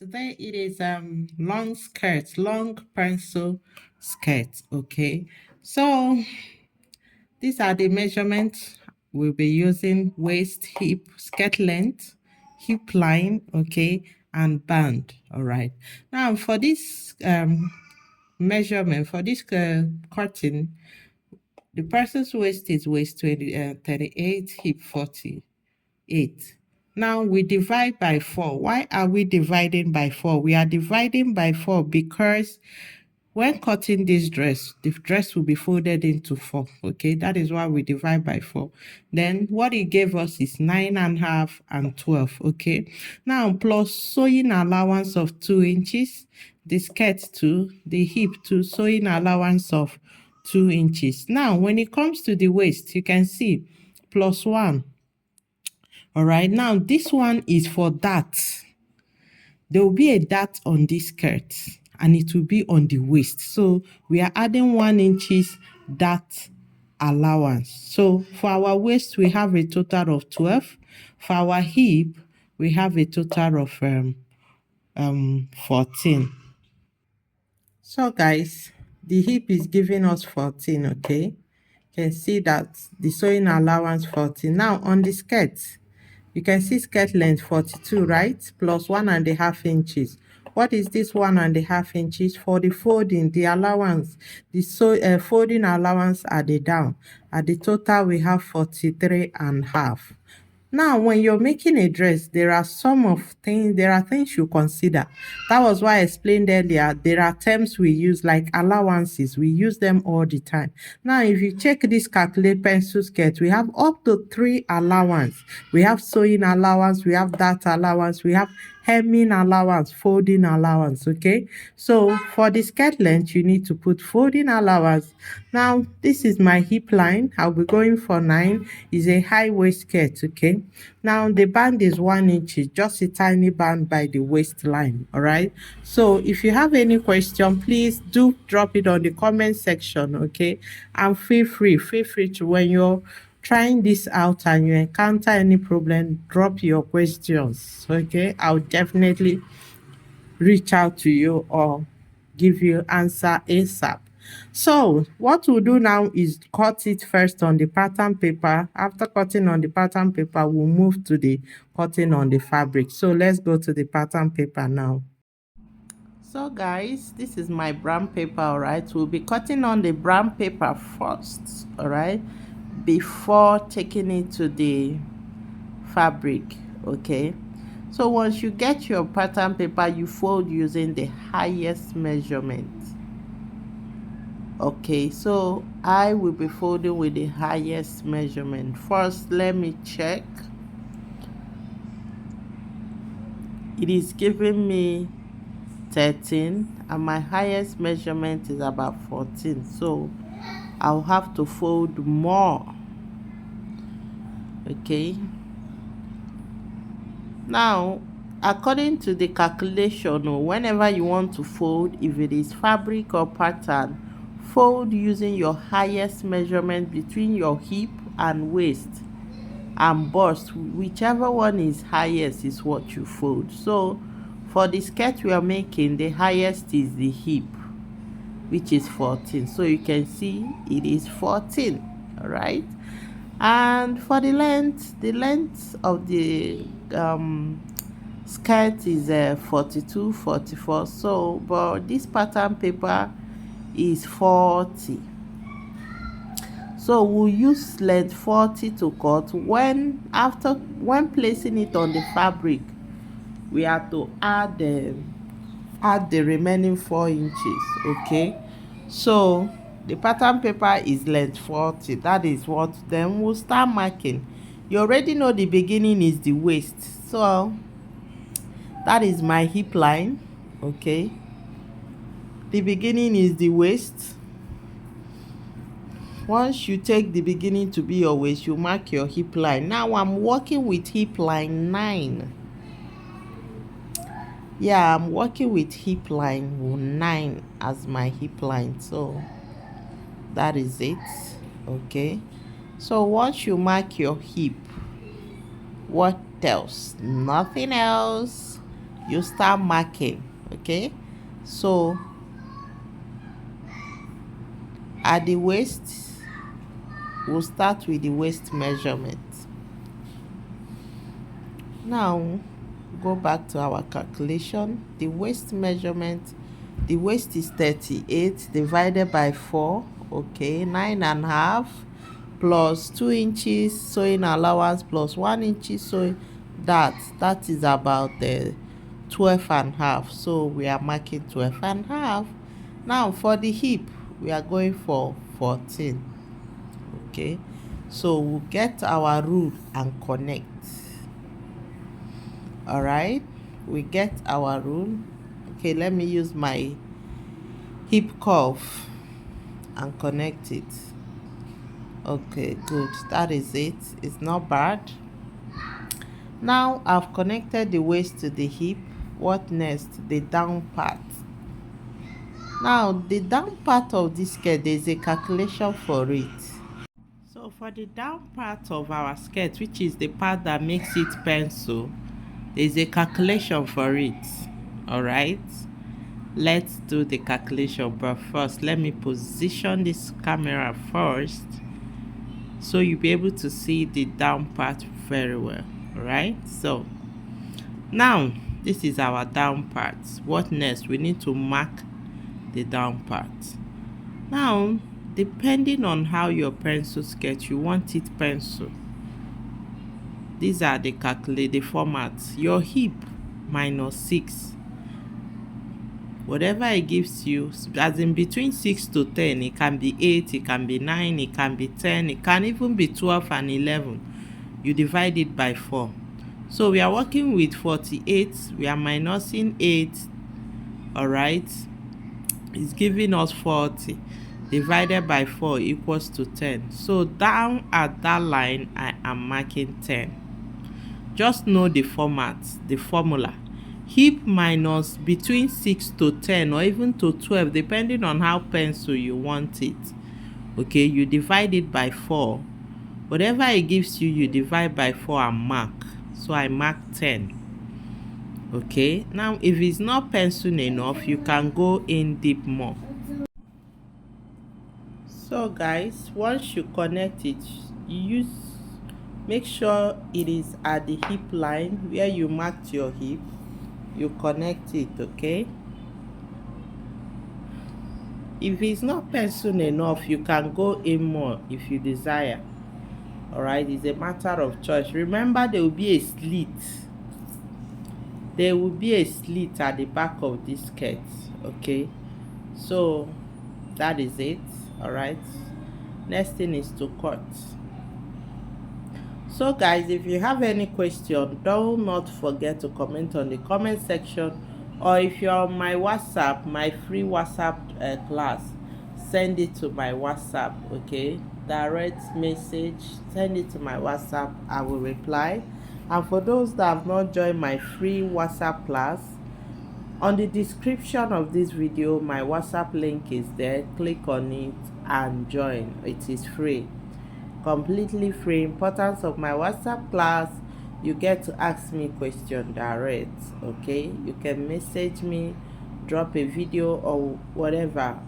Today it is long skirt, long pencil skirt. Okay, so these are the measurements we'll be using: waist, hip, skirt length, hip line, okay, and band. All right. Now for this measurement for this cutting, the person's waist is waist 38, hip 48. Now we divide by 4. Why are we dividing by 4? We are dividing by 4 because when cutting this dress, the dress will be folded into 4. Okay, that is why we divide by 4. Then what it gave us is 9.5 and 12. Okay, now plus sewing allowance of 2 inches, the skirt 2, the hip 2, sewing allowance of 2 inches. Now when it comes to the waist, you can see plus 1. All right, now this one is for that. There will be a dart on this skirt and it will be on the waist. So we are adding 1 inches dart allowance. So for our waist, we have a total of 12. For our hip, we have a total of 14. So guys, the hip is giving us 14, okay? You can see that the sewing allowance 14. Now on the skirt, you can see skirt length 42, right? Plus 1.5 inches. What is this 1.5 inches? For the folding, the allowance, the folding allowance at the down. At the total, we have 43.5. Now, when you're making a dress, there are things you consider. That was why I explained earlier, there are terms we use like allowances. We use them all the time. Now, if you check this calculate pencil skirt, we have up to 3 allowance. We have sewing allowance, we have that allowance, we have hemming allowance, folding allowance, okay? So for the skirt length, you need to put folding allowance. Now, this is my hip line. I'll be going for 9. Is a high waist skirt, okay? Now, the band is 1 inch, just a tiny band by the waistline, all right? So if you have any question, please do drop it on the comment section, okay? And feel free to, when you're trying this out and you encounter any problem, drop your questions, okay? I'll definitely reach out to you or give you answer ASAP. So what we'll do now is cut it first on the pattern paper. After cutting on the pattern paper, we'll move to the cutting on the fabric. So let's go to the pattern paper now. So guys, this is my brown paper, all right? We'll be cutting on the brown paper first, all right? Before taking it to the fabric, okay? So once you get your pattern paper, you fold using the highest measurement. Okay, so I will be folding with the highest measurement. First, let me check. It is giving me 13 and my highest measurement is about 14. So I'll have to fold more. Okay. Now, according to the calculation, whenever you want to fold, if it is fabric or pattern, fold using your highest measurement between your hip and waist and bust. Whichever one is highest is what you fold. So for the skirt we are making, the highest is the hip, which is 14. So you can see it is 14, all right? And for the length of the skirt is 42, 44. So but this pattern paper is 40. So we'll use length 40 to cut. When placing it on the fabric, we have to add the remaining 4 inches, okay? So the pattern paper is length 40. That is what, then we'll start marking. You already know the beginning is the waist, so that is my hip line, okay? The beginning is the waist. Once you take the beginning to be your waist, you mark your hip line. Now I'm working with hip line 9. Yeah, I'm working with hip line 9 as my hip line. So that is it, okay? So once you mark your hip, what else? Nothing else. you start marking. Okay, so at the waist, we'll start with the waist measurement. Now go back to our calculation. The waist measurement, the waist is 38 divided by 4. Okay, 9.5 plus 2 inches sewing allowance plus 1 inch sewing, that is about 12.5. So we are marking 12.5. Now for the hip, we are going for 14. Okay, so we'll get our rule and connect. All right, we get our rule. Okay, let me use my hip curve and connect it. Okay, good, that is it. It's not bad. Now I've connected the waist to the hip. What next? The down part. Now the down part of this skirt, there's a calculation for it. So for the down part of our skirt, which is the part that makes it pencil, there's a calculation for it. All right, let's do the calculation, but first let me position this camera first so you'll be able to see the down part very well. All right, so now this is our down part. What next? We need to mark the down part. Now depending on how your pencil skirt, you want it pencil, these are the formats. Your hip -6, whatever it gives you, as in between 6 to 10. It can be 8, it can be 9, it can be 10, it can even be 12 and 11. You divide it by 4. So we are working with 48, we are minusing 8. All right, it's giving us 40 divided by 4 equals to 10. So down at that line, I am marking 10. Just know the format, the formula. Hip minus between 6 to 10 or even to 12, depending on how pencil you want it. Okay, you divide it by 4. Whatever it gives you, you divide by 4 and mark. So I mark 10. Okay, now if it's not pencil enough, you can go in deep more. So guys, once you connect it, make sure it is at the hip line where you marked your hip. You connect it. Okay, if it's not pencil enough, you can go in more if you desire. All right, it's a matter of choice. Remember, there will be a slit. There will be a slit at the back of this skirt. Okay, so that is it. All right, next thing is to cut. So guys, if you have any question, do not forget to comment on the comment section, or if you're on my WhatsApp, my free WhatsApp class, send it to my WhatsApp. Okay, direct message, send it to my WhatsApp, I will reply. And for those that have not joined my free WhatsApp class, on the description of this video, my WhatsApp link is there. Click on it and join. It is free, completely free. Importance of my WhatsApp class, you get to ask me question direct. Okay, you can message me, drop a video or whatever,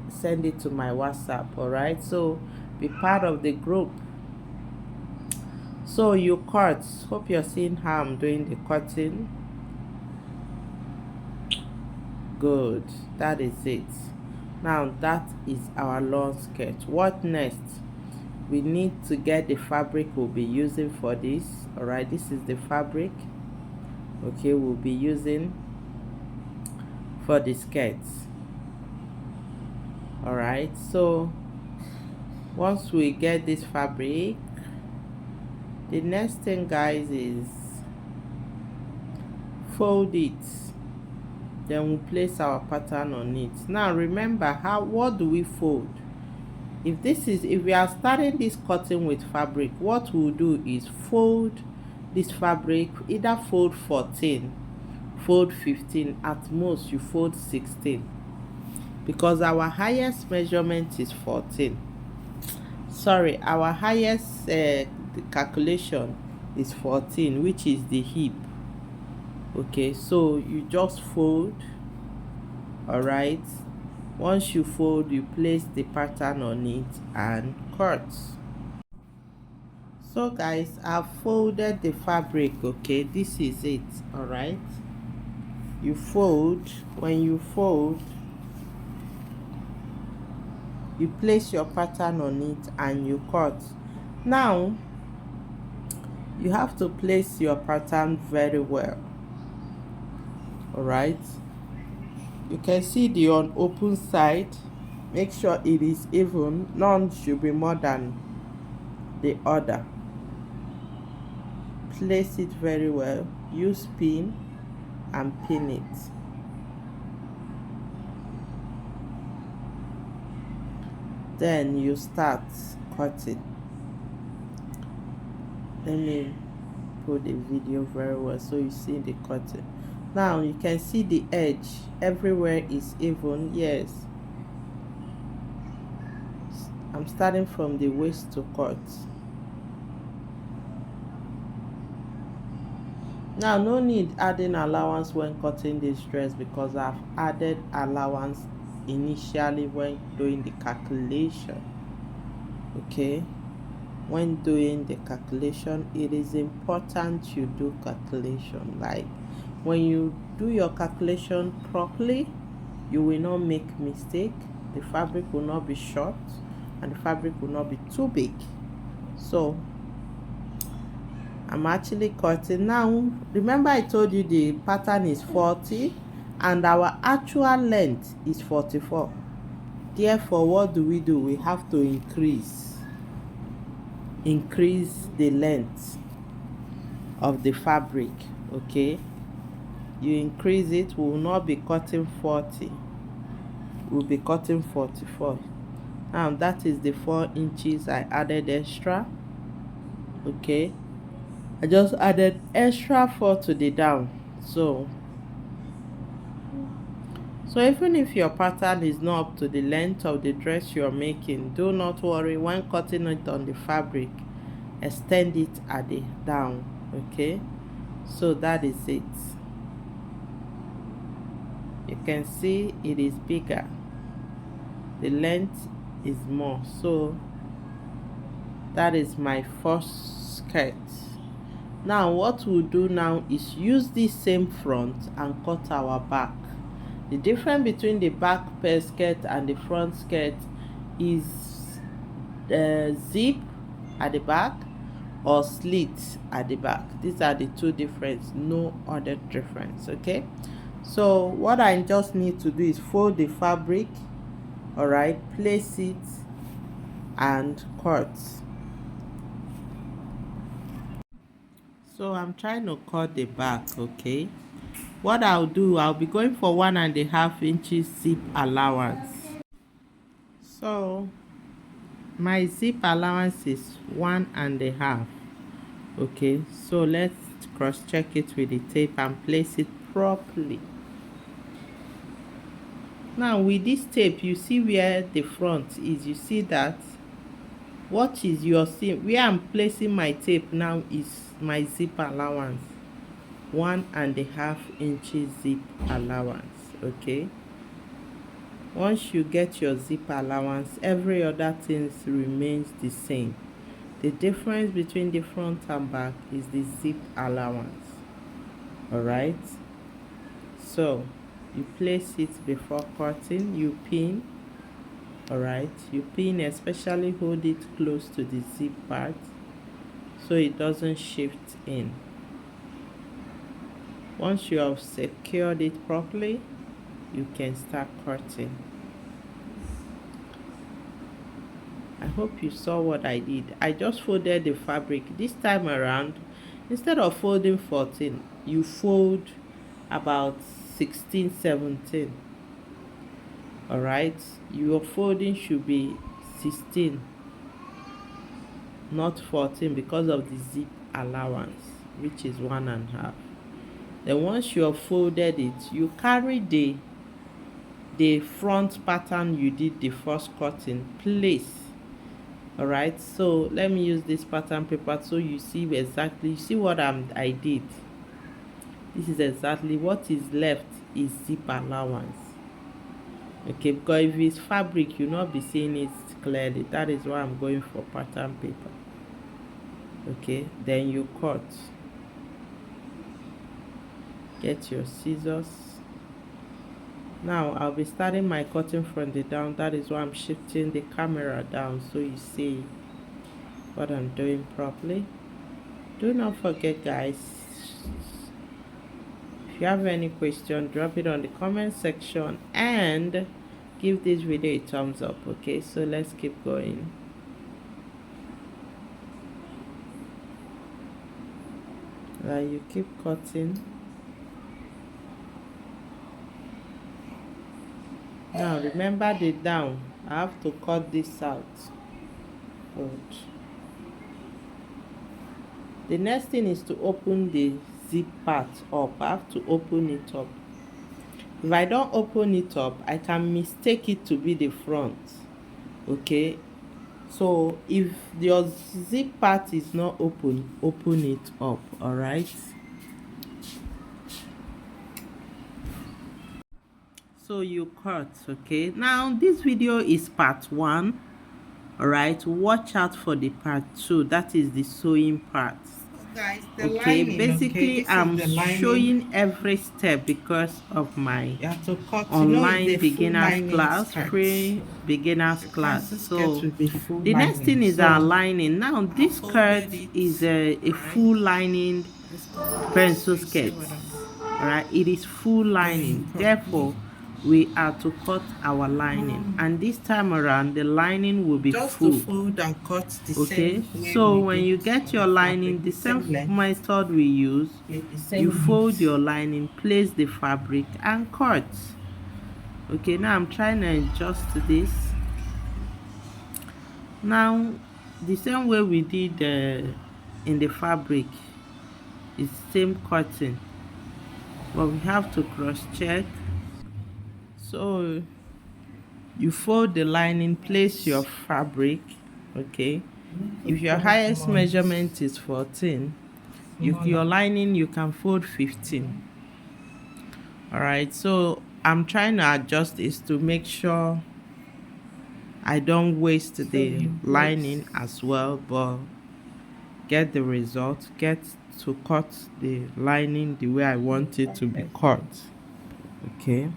send it to my WhatsApp. All right, so be part of the group. So you cut. Hope you're seeing how I'm doing the cutting. Good, that is it. Now that is our long skirt. What next? We need to get the fabric we'll be using for this. All right, this is the fabric. Okay, we'll be using for the skirts. All right, so once we get this fabric, the next thing guys is fold it, then we'll place our pattern on it. Now remember, what do we fold? If we are starting this cutting with fabric, what we'll do is fold this fabric, either fold 14, fold 15, at most you fold 16, because our highest measurement is 14. Sorry, our highest calculation is 14, which is the hip. Okay, so you just fold. All right, once you fold, you place the pattern on it and cut. So guys, I've folded the fabric. Okay, this is it. All right, you fold. When you fold, you place your pattern on it and you cut. Now you have to place your pattern very well. All right, you can see the unopened side. Make sure it is even. None should be more than the other. Place it very well. Use pin and pin it. Then you start cutting. Let me put the video very well so you see the cutting. Now you can see the edge everywhere is even. Yes, I'm starting from the waist to cut. Now no need adding allowance when cutting this dress because I've added allowance initially when doing the calculation. Okay, when doing the calculation, it is important you do calculation. Like when you do your calculation properly, you will not make mistake. The fabric will not be short and the fabric will not be too big. So I'm actually cutting now. Remember I told you the pattern is 40 and our actual length is 44. Therefore, what do? We have to increase the length of the fabric. Okay, you increase it. We will not be cutting 40, we'll be cutting 44. Now that is the 4 inches I added extra. Okay, I just added extra 4 to the down. So even if your pattern is not up to the length of the dress you're making, do not worry. When cutting it on the fabric, extend it at the down. Okay, so that is it. You can see it is bigger, the length is more. So that is my first skirt. Now what we'll do now is use this same front and cut our back. The difference between the back skirt and the front skirt is the zip at the back or slit at the back. These are the two differences, no other difference. Okay, so what I just need to do is fold the fabric. All right, place it and cut. So I'm trying to cut the back. Okay, what I'll do, I'll be going for 1.5 inches zip allowance. So my zip allowance is 1.5. Okay, so let's cross check it with the tape and place it properly. Now with this tape, you see where the front is. You see that what is your seam where I'm placing my tape now is my zip allowance, 1.5 inches zip allowance. Okay, once you get your zip allowance, every other thing remains the same. The difference between the front and back is the zip allowance. All right, so you place it before cutting. You pin. All right, you pin, especially hold it close to the zip part so it doesn't shift in. Once you have secured it properly, you can start cutting. I hope you saw what I did. I just folded the fabric. This time around, instead of folding 14, you fold about 16, 17. All right, your folding should be 16, not 14, because of the zip allowance, which is 1.5. Then once you have folded it, you carry the front pattern you did the first cutting, place. All right, so let me use this pattern paper so you see exactly, you see what I did. This is exactly what is left is zip allowance. Okay, because if it's fabric, you'll not be seeing it clearly. That is why I'm going for pattern paper. Okay, then you cut. Get your scissors. Now I'll be starting my cutting from the down. That is why I'm shifting the camera down so you see what I'm doing properly. Do not forget, guys, if you have any question, drop it on the comment section and give this video a thumbs up. Okay, so let's keep going. You keep cutting. Now remember the down. I have to cut this out. Good. The next thing is to open the zip part up. I have to open it up. If I don't open it up, I can mistake it to be the front. Okay, so if your zip part is not open, open it up. All right, so you cut. Okay, now this video is part 1. All right, watch out for the part 2. That is the sewing part. Guys, okay, lining, basically okay, I'm showing every step because of my online beginners class, free beginners class. So the next thing is our lining. Now this skirt is a full lining pencil skirt. All right, it is full lining, therefore we are to cut our lining, and this time around the lining will be just full. Fold and cut the okay same so when you get your lining, the same method we use, you fold your lining, place the fabric and cut. Okay, now I'm trying to adjust this. Now the same way we did in the fabric is same cutting, but we have to cross check. So you fold the lining, place your fabric. Okay, if your highest measurement is 14, your lining you can fold 15. All right, so I'm trying to adjust this to make sure I don't waste the lining as well, but get the result, get to cut the lining the way I want it to be cut. Okay,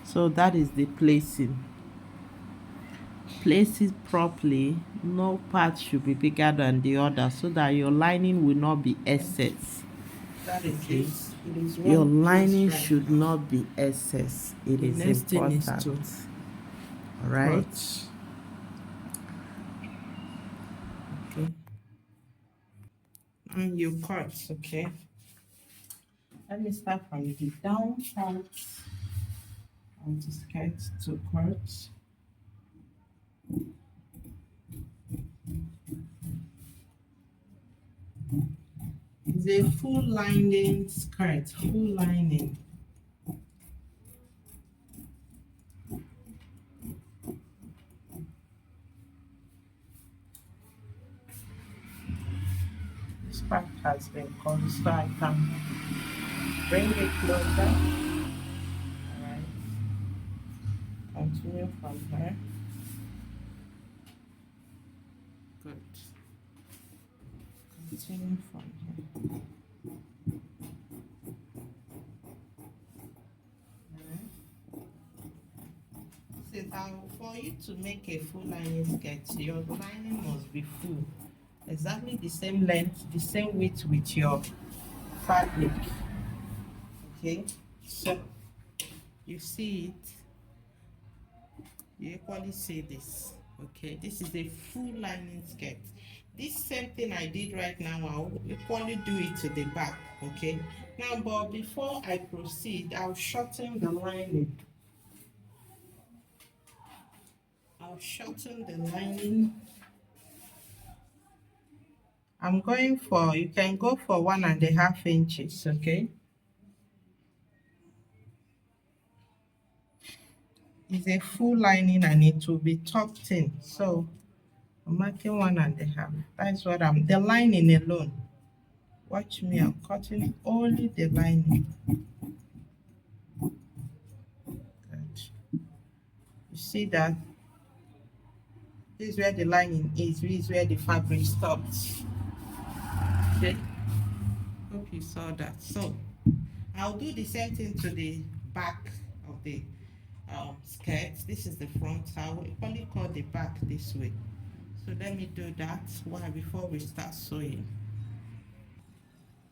so that is the placing. Place it properly. No part should be bigger than the other so that your lining will not be excess. That is okay. It is your lining should not be excess. It is important. All right. Okay. And you cut. Okay. Let me start from the down part of the skirt to cut. It's a full lining skirt, full lining. This part has been cut, so I can bring it closer. Alright. Continue from here. Good. Continue from here. For you to make a full lining skirt, your lining must be full. Exactly the same length, the same width with your fabric. Okay, so you see it, you equally see this. Okay, this is a full lining skirt. This same thing I did right now, I'll equally do it to the back. Okay, now but before I proceed, I'll shorten the lining. I'll shorten the lining. I'm going for, you can go for 1.5 inches, okay? It's a full lining and it will be tucked in. So I'm marking 1.5. That's what the lining alone. Watch me, I'm cutting only the lining. Good. You see that this is where the lining is, this is where the fabric stops. Okay, hope you saw that. So I'll do the same thing to the back of the skirt. This is the front. I will equally cut the back this way. So let me do that one before we start sewing.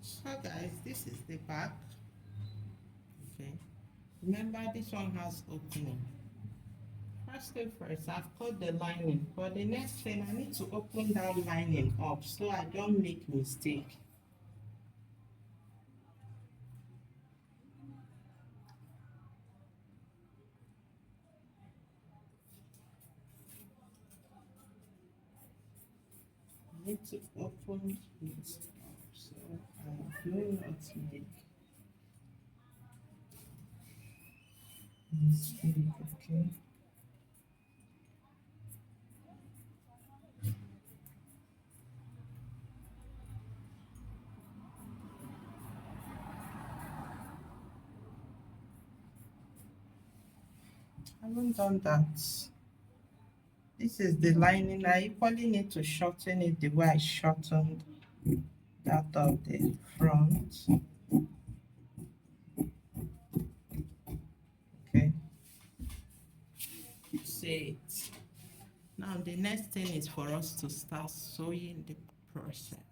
So guys, this is the back. Okay, remember this one has opening. First thing first, I've cut the lining. For the next thing, I need to open that lining up so I don't make mistake. I need to open it up so I do not make mistake, okay? I haven't done that. This is the lining. I equally need to shorten it the way I shortened that of the front. Okay, see it. Now the next thing is for us to start sewing the process.